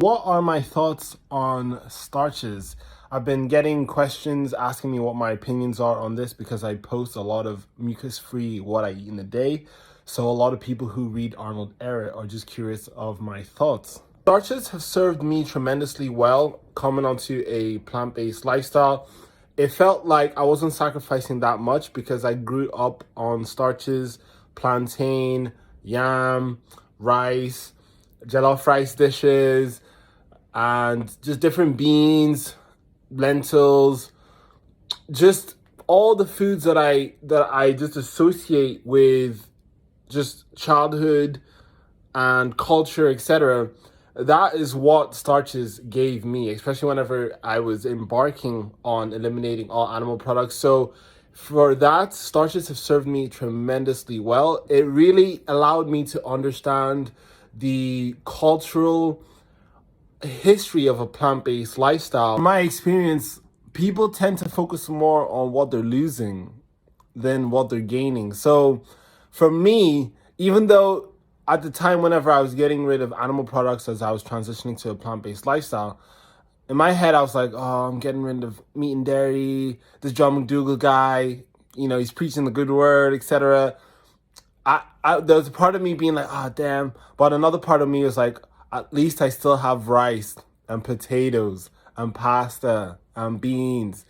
What are my thoughts on starches? I've been getting questions asking me what my opinions are on this because I post a lot of mucus-free what I eat in a day. So a lot of people who read Arnold Ehret are just curious of my thoughts. Starches have served me tremendously well coming onto a plant-based lifestyle. It felt like I wasn't sacrificing that much because I grew up on starches, plantain, yam, rice, jollof rice dishes, and just different beans, lentils, just all the foods that I just associate with just childhood and culture, etc. That is what starches gave me, especially whenever I was embarking on eliminating all animal products. So for that, starches have served me tremendously well. It really allowed me to understand the cultural history of a plant-based lifestyle. In my experience, people tend to focus more on what they're losing than what they're gaining. So for me, even though at the time whenever I was getting rid of animal products as I was transitioning to a plant-based lifestyle, in my head I was like, oh, I'm getting rid of meat and dairy, this John McDougall guy, he's preaching the good word, etc. There was a part of me being like, oh, damn. But another part of me was like, at least I still have rice and potatoes and pasta and beans,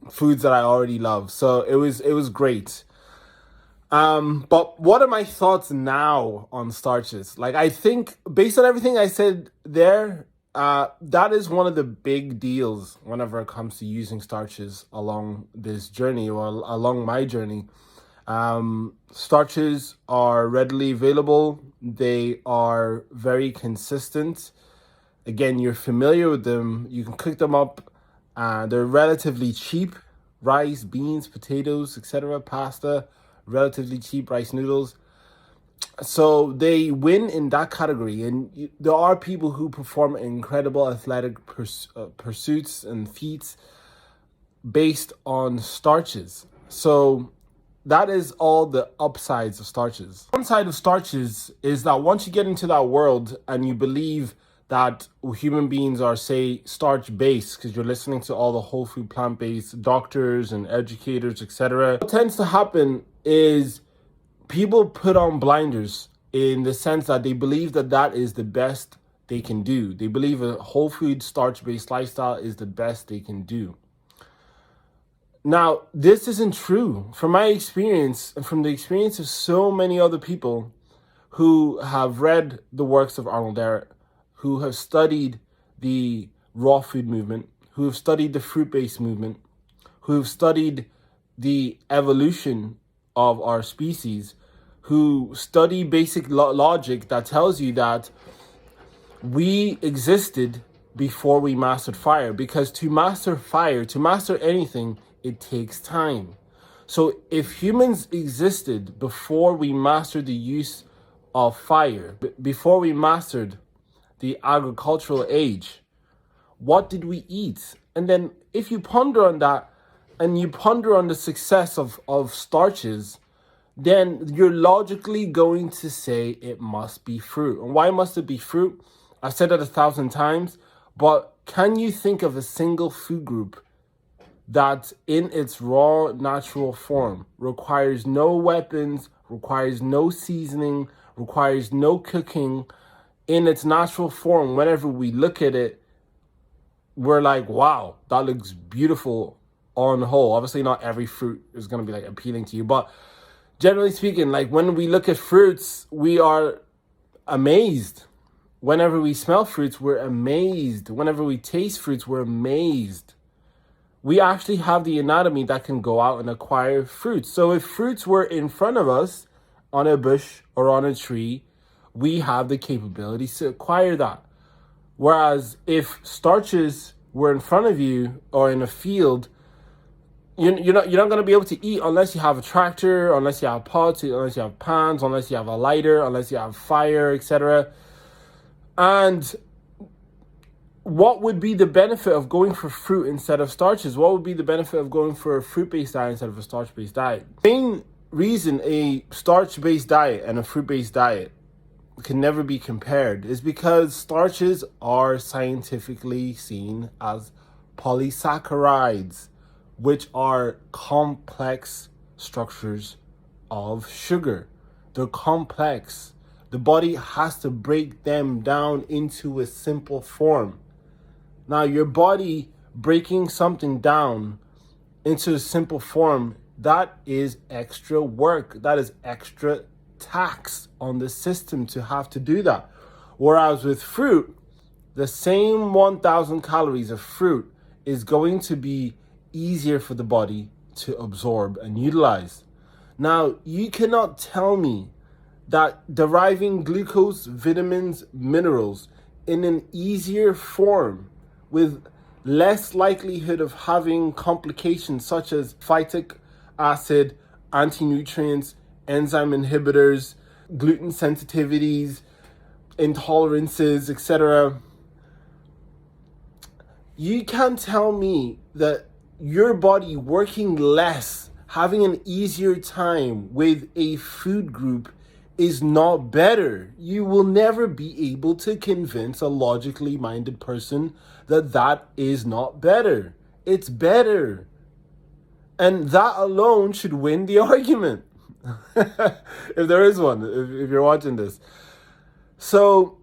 foods that I already love. So it was great. But what are my thoughts now on starches? Like, I think based on everything I said there, that is one of the big deals whenever it comes to using starches along this journey or along my journey. Starches are readily available. They are very consistent. Again, you're familiar with them. You can cook them up. They're relatively cheap. Rice, beans, potatoes, etc. Pasta, relatively cheap. Rice noodles. So they win in that category. And there are people who perform incredible athletic pursuits and feats based on starches. So that is all the upsides of starches. One side of starches is that once you get into that world and you believe that human beings are, say, starch-based, because you're listening to all the whole food plant-based doctors and educators, etc. What tends to happen is people put on blinders in the sense that they believe that that is the best they can do. They believe a whole food starch-based lifestyle is the best they can do. Now, this isn't true. From my experience and from the experience of so many other people who have read the works of Arnold Ehret, who have studied the raw food movement, who have studied the fruit-based movement, who have studied the evolution of our species, who study basic logic that tells you that we existed before we mastered fire. Because to master fire, to master anything, it takes time. So if humans existed before we mastered the use of fire, before we mastered the agricultural age, what did we eat? And then if you ponder on that and you ponder on the success of starches, then you're logically going to say it must be fruit. And why must it be fruit? I've said that 1,000 times, but can you think of a single food group that in its raw natural form requires no weapons, requires no seasoning, requires no cooking, in its natural form? Whenever we look at it, we're like, wow, that looks beautiful on the whole. Obviously not every fruit is going to be like appealing to you, but generally speaking, like when we look at fruits, we are amazed. Whenever we smell fruits, we're amazed. Whenever we taste fruits, we're amazed. We actually have the anatomy that can go out and acquire fruits. So if fruits were in front of us on a bush or on a tree, we have the capability to acquire that. Whereas if starches were in front of you or in a field, you're not going to be able to eat unless you have a tractor, unless you have pots, unless you have pans, unless you have a lighter, unless you have fire, etc. And what would be the benefit of going for fruit instead of starches? What would be the benefit of going for a fruit-based diet instead of a starch-based diet? The main reason a starch-based diet and a fruit-based diet can never be compared is because starches are scientifically seen as polysaccharides, which are complex structures of sugar. They're complex. The body has to break them down into a simple form. Now, your body breaking something down into a simple form, that is extra work. That is extra tax on the system to have to do that. Whereas with fruit, the same 1,000 calories of fruit is going to be easier for the body to absorb and utilize. Now, you cannot tell me that deriving glucose, vitamins, minerals in an easier form with less likelihood of having complications such as phytic acid, anti-nutrients, enzyme inhibitors, gluten sensitivities, intolerances, etc. You can't tell me that your body working less, having an easier time with a food group is not better. You will never be able to convince a logically minded person that that is not better. It's better. And that alone should win the argument. If there is one, if you're watching this. So,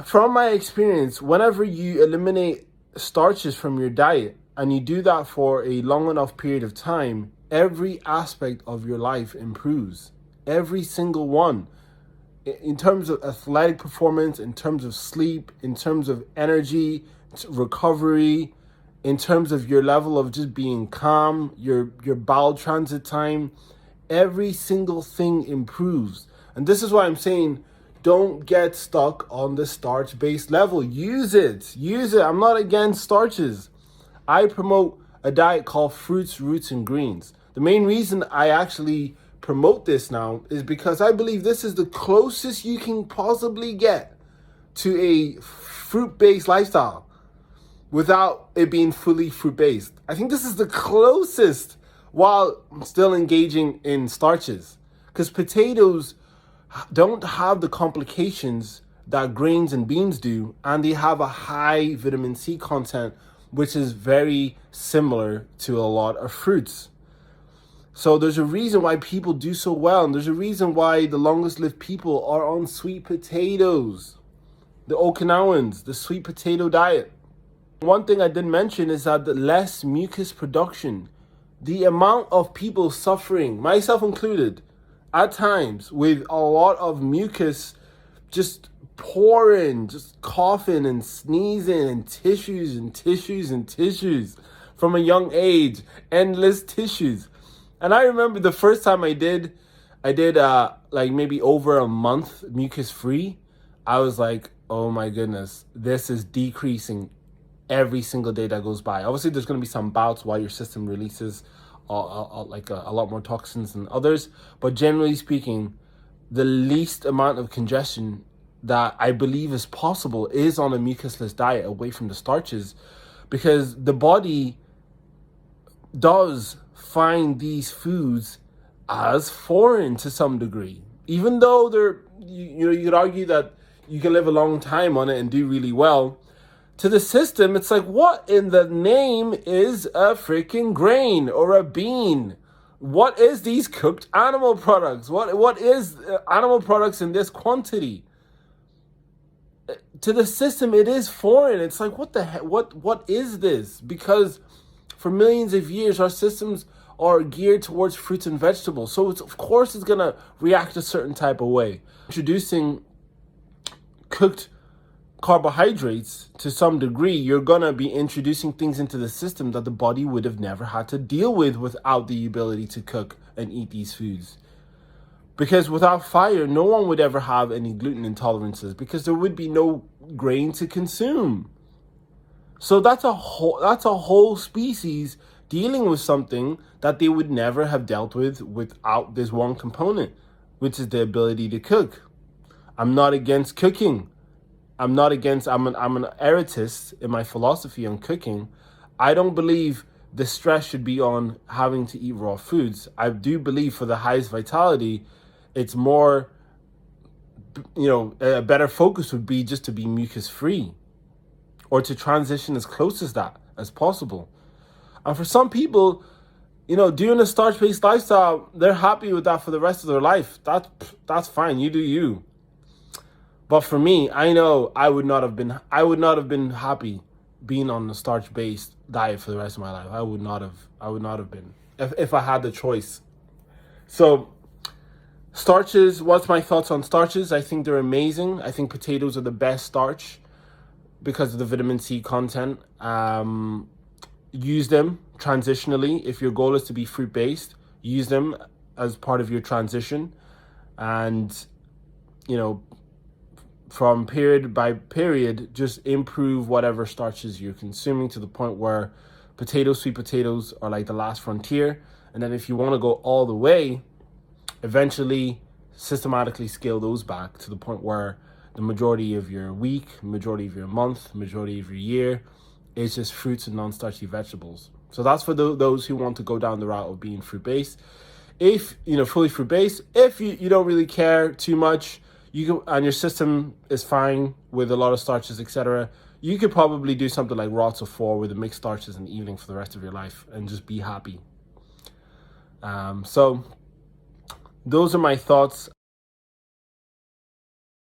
from my experience, whenever you eliminate starches from your diet and you do that for a long enough period of time, every aspect of your life improves. Every single one. In terms of athletic performance, in terms of sleep, in terms of energy, recovery, in terms of your level of just being calm, your bowel transit time, every single thing improves. And this is why I'm saying don't get stuck on the starch-based level. Use it. I'm not against starches. I promote a diet called fruits, roots, and greens. The main reason I actually promote this now is because I believe this is the closest you can possibly get to a fruit-based lifestyle without it being fully fruit-based. I think this is the closest while still engaging in starches, because potatoes don't have the complications that grains and beans do, and they have a high vitamin C content, which is very similar to a lot of fruits. So there's a reason why people do so well, and there's a reason why the longest lived people are on sweet potatoes. The Okinawans, the sweet potato diet. One thing I didn't mention is that the less mucus production, the amount of people suffering, myself included, at times with a lot of mucus just pouring, just coughing and sneezing and tissues from a young age, endless tissues. And I remember the first time I did like maybe over a month mucus free. I was like, oh my goodness, this is decreasing every single day that goes by. Obviously, there's going to be some bouts while your system releases a lot more toxins than others. But generally speaking, the least amount of congestion that I believe is possible is on a mucusless diet away from the starches, because the body does find these foods as foreign to some degree. Even though you could argue that you can live a long time on it and do really well, to the system, it's like, what in the name is a freaking grain or a bean? What is these cooked animal products? What is animal products in this quantity? To the system, it is foreign. It's like, what the heck? What is this? Because for millions of years, our systems are geared towards fruits and vegetables. So of course it's going to react a certain type of way. Introducing cooked carbohydrates, to some degree, you're going to be introducing things into the system that the body would have never had to deal with without the ability to cook and eat these foods. Because without fire, no one would ever have any gluten intolerances, because there would be no grain to consume. So that's a whole species dealing with something that they would never have dealt with without this one component, which is the ability to cook. I'm not against cooking. I'm an eritist in my philosophy on cooking. I don't believe the stress should be on having to eat raw foods. I do believe for the highest vitality, it's more a better focus would be just to be mucus free, or to transition as close as that as possible. And for some people, doing a starch-based lifestyle, they're happy with that for the rest of their life. That's fine. You do you. But for me, I know I would not have been happy being on a starch-based diet for the rest of my life. I would not have been if I had the choice. So starches, what's my thoughts on starches? I think they're amazing. I think potatoes are the best starch because of the vitamin C content. Use them transitionally. If your goal is to be fruit-based, use them as part of your transition. And, from period by period, just improve whatever starches you're consuming to the point where sweet potatoes are like the last frontier. And then if you want to go all the way, eventually systematically scale those back to the point where the majority of your week, majority of your month, majority of your year is just fruits and non-starchy vegetables. So that's for those who want to go down the route of being fruit-based. If, fully fruit-based, if you don't really care too much, and your system is fine with a lot of starches, etc., you could probably do something like raw to 4 with the mixed starches in the evening for the rest of your life and just be happy. So those are my thoughts.